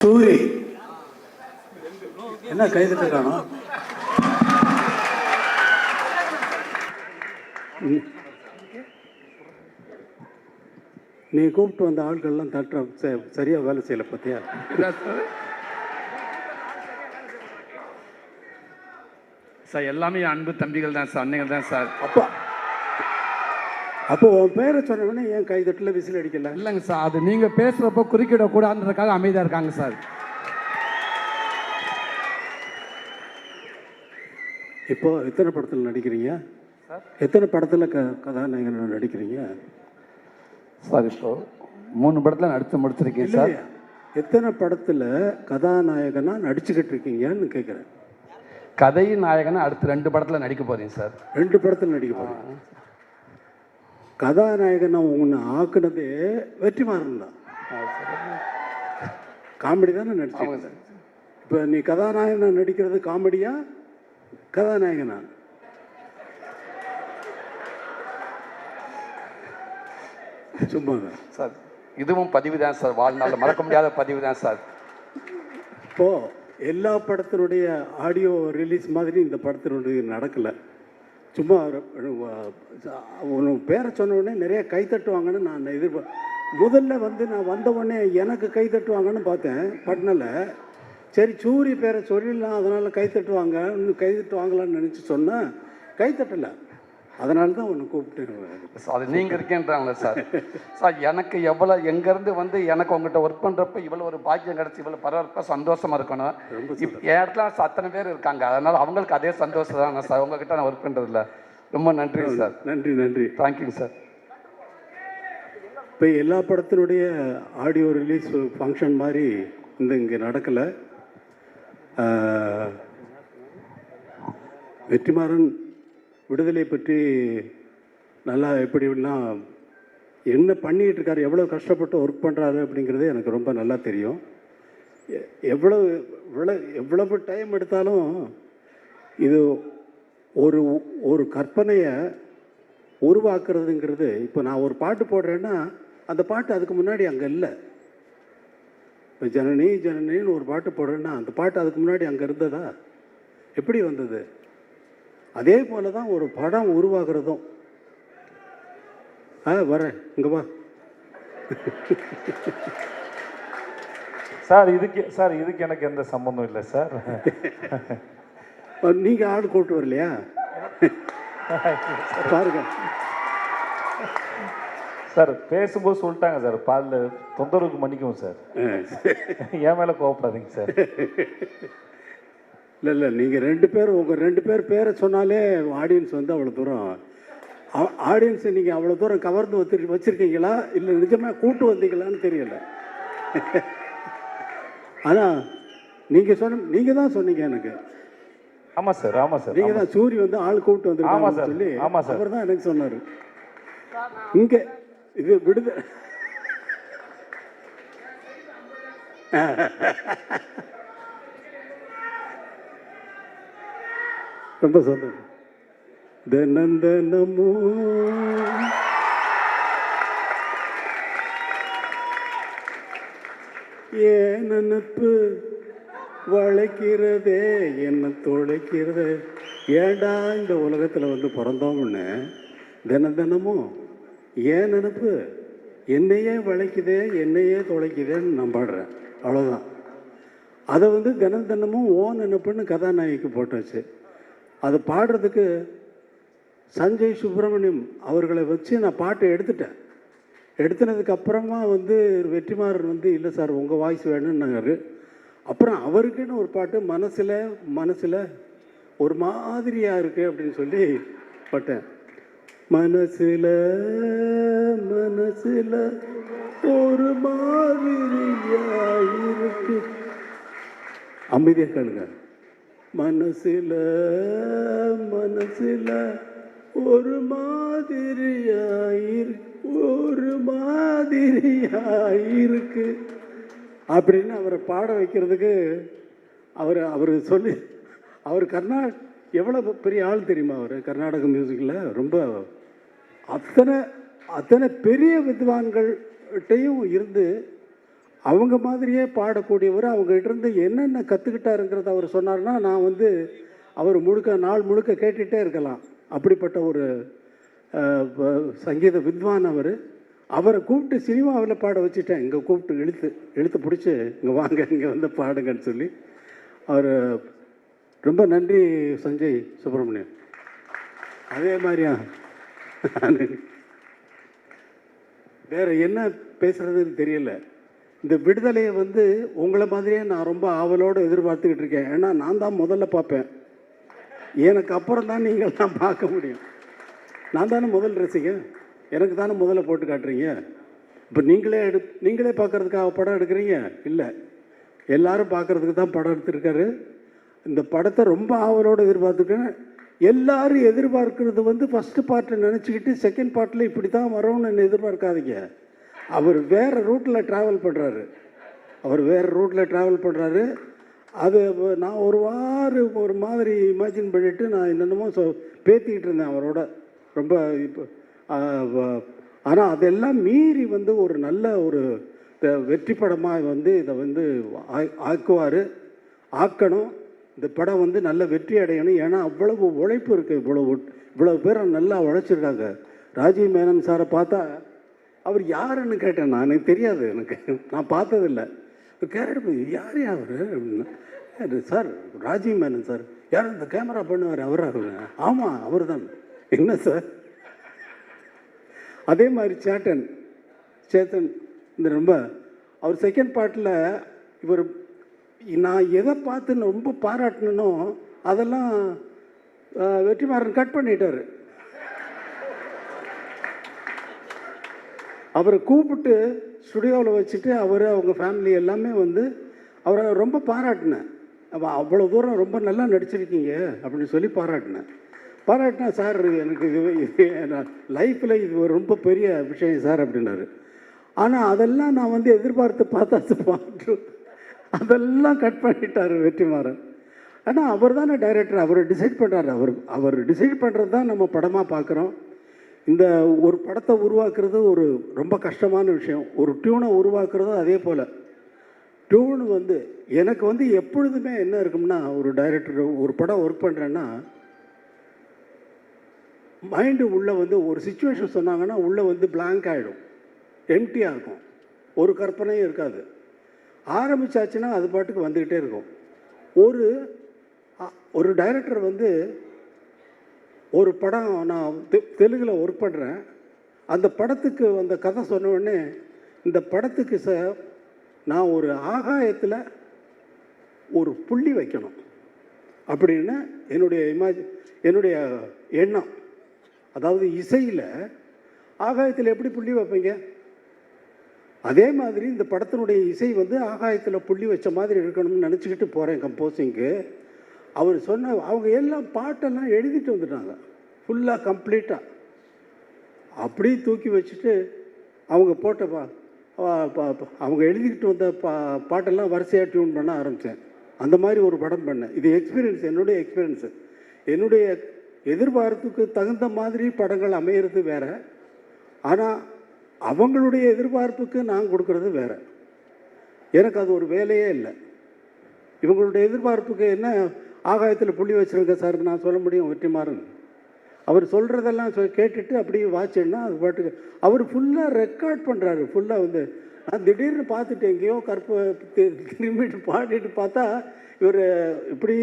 சூரி என்ன கைதுட்டு காணும்? நீ கூப்பிட்டு வந்த ஆட்கள்லாம் தட்டுற சரியா வேலை செய்யல பத்தியா? சார் எல்லாமே அன்பு தம்பிகள் தான் சார், அன்னைகள் தான் சார். அப்போ உன் பேரை சொன்னவொடனே ஏன் கைதட்டில் விசில் அடிக்கல? இல்லைங்க சார், அது நீங்கள் பேசுகிறப்போ குறுக்கிடக்கூடாதுன்றதுக்காக அமைதியாக இருக்காங்க சார். இப்போ எத்தனை படத்தில் நடிக்கிறீங்க? எத்தனை படத்தில் கதாநாயகன் நடிக்கிறீங்க சார்? இப்போ 3 படத்தில் நடித்து முடிச்சிருக்கீங்க சார். எத்தனை படத்தில் கதாநாயகனாக நடிச்சுக்கிட்டு இருக்கீங்கன்னு கேட்குறேன். கதை நாயகனை அடுத்து 2 படத்தில் நடிக்க போகிறீங்க சார். 2 படத்தில் நடிக்க போகிறீங்க. கதாநாயகனை உன்னை ஆக்குனதே வெற்றிமாறன் தான். காமெடி தானே நடிச்சீங்க. இப்போ நீ கதாநாயகனை நடிக்கிறது காமெடியா கதாநாயகனா? சும்மா தான் சார். இதுவும் பதிவு தான் சார், வாழ்நாளில் மறக்க முடியாத பதிவு தான் சார். இப்போ எல்லா படத்தினுடைய ஆடியோ ரிலீஸ் மாதிரி இந்த படத்தினுடைய நடக்கலை. சும்மா உனக்கு பேரை சொன்ன உடனே நிறைய கை தட்டுவாங்கன்னு நான் முதல்ல நான் வந்த உடனே எனக்கு கை தட்டுவாங்கன்னு பார்த்தேன் பட்னில். சரி சூரிய பேரை சொல்லிடலாம், அதனால் கை தட்டுவாங்களான்னு நினச்சி சொன்னேன். கை தட்டலை, அதனால தான் ஒன்று கூப்பிட்டு. அது நீங்கள் இருக்கேன்றாங்களே சார். சார் எனக்கு எவ்வளோ எங்கேருந்து எனக்கு உங்கள்கிட்ட ஒர்க் பண்ணுறப்ப இவ்வளோ ஒரு பாக்கியம் கிடச்சி இவ்வளோ பரவாயில்ல சந்தோஷமாக இருக்கணும். என் இடத்துல அத்தனை பேர் இருக்காங்க, அதனால் அவங்களுக்கு அதே சந்தோஷம் தான் சார். உங்ககிட்ட நான் ஒர்க் பண்ணுறதில்ல. ரொம்ப நன்றி சார். நன்றி. தேங்க்யூங்க சார். இப்போ எல்லா படத்தினுடைய ஆடியோ ரிலீஸ் ஃபங்க்ஷன் மாதிரி இங்கே நடக்கலை. வெற்றிமாறன் விடுதலை பற்றி நல்லா எப்படின்னா என்ன பண்ணிகிட்டு இருக்காரு, எவ்வளோ கஷ்டப்பட்டு ஒர்க் பண்ணுறாரு அப்படிங்கிறது எனக்கு ரொம்ப நல்லா தெரியும். எவ்வளவு டைம் எடுத்தாலும் இது ஒரு கற்பனையை உருவாக்குறதுங்கிறது. இப்போ நான் ஒரு பாட்டு போடுறேன்னா அந்த பாட்டு அதுக்கு முன்னாடி அங்கே இல்லை. இப்போ ஜனனின்னு ஒரு பாட்டு போடுறேன்னா அந்த பாட்டு அதுக்கு முன்னாடி அங்கே இருந்ததா? எப்படி வந்தது? அதே போல தான் ஒரு படம் உருவாகிறதும். வரேன், இங்கே வா சார். இதுக்கு எனக்கு எந்த சம்பந்தம் இல்லை சார். நீங்கள் ஆள் கூப்பிட்டு வரலையா? பாருங்க சார், பேசும்போது சொல்லிட்டாங்க சார், பாலில் தொந்தரவுக்கு மன்னிக்கவும் சார். என் மேலே கோவப்படாதீங்க சார். இல்லை நீங்கள் 2 பேர் உங்கள் 2 பேர் பேரை சொன்னாலே ஆடியன்ஸ் அவ்வளோ தூரம் ஆடியன்ஸை நீங்கள் அவ்வளோ தூரம் கவர்ந்து வச்சுருக்கீங்களா இல்லை நிஜமாக கூட்டு வந்தீங்களான்னு தெரியல. ஆனால் நீங்கள் தான் சொன்னீங்க எனக்கு. ஆமாம் சார். நீங்கள் தான் சூரி ஆள் கூப்பிட்டு வந்துருக்காங்க சொல்லி அவர் தான் எனக்கு சொன்னார். இங்கே இது விடுது. ரொம்ப சந்தோஷம். தினந்தனமோ ஏன் நினப்பு வளைக்கிறதே என்ன தொலைக்கிறதே. ஏண்டா இந்த உலகத்தில் பிறந்தோம்னு தினமும் ஏன் நினப்பு என்னையே வளைக்குதே என்னையே தொலைக்குதேன்னு நான் பாடுறேன். அவ்வளோதான். அதை தினமும் ஓ நினப்புன்னு கதாநாயகிக்கு போட்டாச்சு. அதை பாடுறதுக்கு சஞ்சய் சுப்பிரமணியம் அவர்களை வச்சு நான் பாட்டை எடுத்துனதுக்கு அப்புறமா வெற்றிமாறன் இல்லை சார் உங்கள் வாய்ஸ் வேணும்னாரு. அப்புறம் அவருக்குன்னு ஒரு பாட்டு மனசில் ஒரு மாதிரியாக இருக்குது அப்படின்னு சொல்லி பாட்டேன். மனசில் ஒரு மாதிரியாக இருக்கு. அமைதியாக கேளுங்க. மனசில் ஒரு மாதிரியாயிருக்கு அப்படின்னு அவரை பாட வைக்கிறதுக்கு அவர் சொல்லி அவர் எவ்வளோ பெரிய ஆள் தெரியுமா? அவர் கர்நாடக மியூசிக்கில் ரொம்ப அத்தனை பெரிய வித்வான்கள்கிட்டையும் இருந்து அவங்க மாதிரியே பாடக்கூடியவர். அவங்ககிட்ட இருந்து என்னென்ன கற்றுக்கிட்டாருங்கிறத அவர் சொன்னார்னா, நான் வந்து அவர் நாள் முழுக்க கேட்டுகிட்டே இருக்கலாம். அப்படிப்பட்ட ஒரு சங்கீத வித்வான் அவர். அவரை கூப்பிட்டு சினிமாவில் பாட வச்சுட்டேன். இங்கே கூப்பிட்டு இழுத்து பிடிச்சி இங்கே வாங்க, இங்கே வந்து பாடுங்கன்னு சொல்லி. அவர் ரொம்ப நன்றி சஞ்சய் சுப்பிரமணியன். அதே மாதிரியா வேறு என்ன பேசுகிறதுன்னு தெரியல. இந்த விடுதலையை வந்து உங்களை மாதிரியே நான் ரொம்ப ஆவலோடு எதிர்பார்த்துக்கிட்டு இருக்கேன். ஏன்னா நான் தான் முதல்ல பார்ப்பேன். எனக்கு அப்புறம் தான் நீங்கள்லாம் பார்க்க முடியும். நான் தானே முதல் ரசிகன். எனக்கு தானே முதல்ல போட்டு காட்டுறீங்க. இப்போ நீங்களே பார்க்குறதுக்காக படம் எடுக்கிறீங்க இல்லை, எல்லாரும் பார்க்குறதுக்கு தான் படம் எடுத்துருக்காரு. இந்த படத்தை ரொம்ப ஆவலோடு எதிர்பார்த்துருக்கேன். எல்லாரும் எதிர்பார்க்கறது வந்து ஃபஸ்ட்டு பார்ட்டை நினச்சிக்கிட்டு செகண்ட் பார்ட்டில் இப்படி தான் வரோன்னு எதிர்பார்க்காதீங்க. அவர் வேறு ரூட்டில் ட்ராவல் பண்ணுறாரு. அது நான் ஒரு மாதிரி இமேஜின் பண்ணிவிட்டு நான் என்னென்னமோ பேத்திக்கிட்டு இருந்தேன் அவரோட ரொம்ப. இப்போ ஆனால் அதெல்லாம் மீறி வந்து ஒரு நல்ல ஒரு வெற்றி படமாக வந்து இதை வந்து ஆக்கணும். இந்த படம் வந்து நல்ல வெற்றி அடையணும். ஏன்னா அவ்வளவு உழைப்பு இருக்குது. இவ்வளவு பேர் நல்லா உழைச்சிருக்காங்க. ராஜீவ் மேனன் சாரை பார்த்தா, அவர் யாருன்னு கேட்டேன். நான் எனக்கு தெரியாது, நான் பார்த்ததில்லை. கேட்டு யார் அவர் அப்படின்னா, சார் ராஜீவ் மேனன் சார். யார் இந்த கேமரா பண்ணுவார் அவரா? ஆமாம் அவர் தான். என்ன சார்? அதே மாதிரி சேத்தன் இந்த ரொம்ப அவர் செகண்ட் பார்ட்டில் இவர் நான் எதை பார்த்து ரொம்ப பாராட்டணும் அதெல்லாம் வெற்றிமாறன் கட் பண்ணிட்டார். அவரை கூப்பிட்டு ஸ்டுடியோவில் வச்சுட்டு அவங்க ஃபேமிலி எல்லாமே வந்து அவரை ரொம்ப பாராட்டினேன். அவ்வளோ தூரம் ரொம்ப நல்லா நடிச்சிருக்கீங்க அப்படின்னு சொல்லி பாராட்டினேன். சார் எனக்கு இது லைஃப்பில் இது ரொம்ப பெரிய விஷயம் சார் அப்படின்னாரு. ஆனால் அதெல்லாம் நான் வந்து எதிர்பார்த்து பார்த்து அதெல்லாம் கட் பண்ணிட்டார் வெற்றிமாறன். ஆனால் அவர் தானே டைரக்டர், அவர் டிசைட் பண்ணுறாரு. அவர் டிசைட் பண்ணுறது தான் நம்ம படமாக பார்க்குறோம். இந்த ஒரு படத்தை உருவாக்குறது ஒரு ரொம்ப கஷ்டமான விஷயம். ஒரு டியூனை உருவாக்குறதும் அதே போல். டியூன் வந்து எனக்கு வந்து எப்பொழுதுமே என்ன இருக்கும்னா, ஒரு டைரக்டர் ஒரு படம் ஒர்க் பண்ணுறேன்னா மைண்டு உள்ளே வந்து ஒரு சிச்சுவேஷன் சொன்னாங்கன்னா உள்ளே வந்து பிளாங்க் ஆகிடும், எம்டியாக இருக்கும், ஒரு கற்பனையும் இருக்காது. ஆரம்பித்தாச்சுன்னா அது பாட்டுக்கு வந்துக்கிட்டே இருக்கும். ஒரு டைரக்டர் வந்து ஒரு படம் நான் தெலுங்கில் ஒர்க் பண்ணுறேன். அந்த படத்துக்கு அந்த கதை சொன்ன உடனே இந்த படத்துக்கு நான் ஒரு ஆகாயத்தில் ஒரு புள்ளி வைக்கணும் அப்படின்னு என்னுடைய எண்ணம். அதாவது இசையில் ஆகாயத்தில் எப்படி புள்ளி வைப்பீங்க? அதே மாதிரி இந்த படத்தினுடைய இசை வந்து ஆகாயத்தில் புள்ளி வச்ச மாதிரி இருக்கணும்னு நினச்சிக்கிட்டு போகிறேன் கம்போசிங்க்கு. அவர் அவங்க எல்லாம் பாட்டெல்லாம் எழுதிட்டு வந்துட்டாங்க ஃபுல்லாக கம்ப்ளீட்டாக. அப்படியே தூக்கி வச்சுட்டு அவங்க அவங்க எழுதிக்கிட்டு வந்த பாட்டெல்லாம் வரிசையாக டியூன் பண்ண ஆரம்பித்தேன். அந்த மாதிரி ஒரு படம் பண்ணேன். இது என்னுடைய எக்ஸ்பீரியன்ஸு. என்னுடைய எதிர்பார்ப்புக்கு தகுந்த மாதிரி படங்கள் அமையிறது வேறு. ஆனால் அவங்களுடைய எதிர்பார்ப்புக்கு நான் கொடுக்கறது வேறு. எனக்கு அது ஒரு வேலையே இல்லை. இவங்களுடைய எதிர்பார்ப்புக்கு என்ன ஆகாயத்தில் புள்ளி வச்சுருங்க சார் நான் சொல்ல முடியும் வெற்றிமாறன். அவர் சொல்கிறதெல்லாம் கேட்டுட்டு அப்படியே வாட்சின்னா அது பாட்டுக்கு அவர் ஃபுல்லாக ரெக்கார்ட் பண்ணுறாரு. ஃபுல்லாக வந்து நான் திடீர்னு பார்த்துட்டு எங்கேயோ திரும்பிட்டு பாடிட்டு பார்த்தா இவர் இப்படி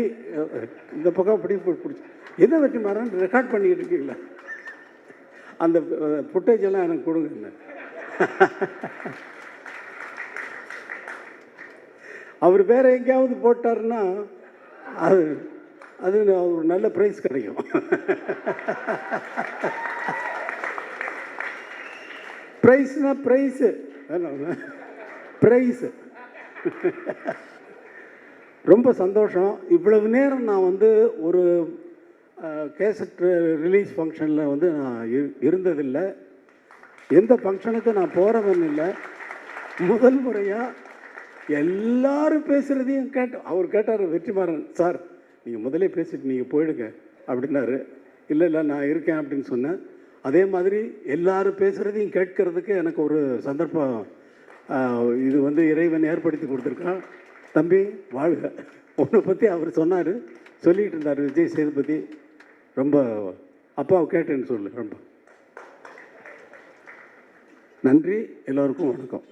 இந்த பக்கம் இப்படி பிடிச்சி என்ன வெற்றிமாறன் ரெக்கார்ட் பண்ணிக்கிட்டு இருக்கீங்களா? அந்த ஃபுட்டேஜ் எல்லாம் எனக்கு கொடுங்க. அவர் வேற எங்கேயாவது போட்டாருன்னா அது ஒரு நல்ல ப்ரைஸ் கிடைக்கும். ப்ரைஸு ரொம்ப சந்தோஷம். இவ்வளவு நேரம் நான் வந்து ஒரு கேசட் ரிலீஸ் ஃபங்க்ஷனில் வந்து நான் இருந்ததில்லை. எந்த ஃபங்க்ஷனுக்கும் நான் போகிறவன் இல்லை. முதல் முறையாக எல்லாரும் பேசுகிறதையும் அவர் கேட்டார் வெற்றிமாறன் சார் நீங்கள் முதலே பேசிட்டு நீங்கள் போயிடுங்க அப்படின்னாரு. இல்லை நான் இருக்கேன் அப்படின்னு சொன்னேன். அதே மாதிரி எல்லாரும் பேசுகிறதையும் கேட்கறதுக்கு எனக்கு ஒரு சந்தர்ப்பம் இது வந்து இறைவன் ஏற்படுத்தி கொடுத்துருக்கான். தம்பி வாழ்க. உன்னை பற்றி அவர் சொன்னார், சொல்லிகிட்டு இருந்தார் விஜய் சேதுபதி. ரொம்ப அப்பாவை கேட்டேன்னு சொல்லு. ரொம்ப நன்றி. எல்லோருக்கும் வணக்கம்.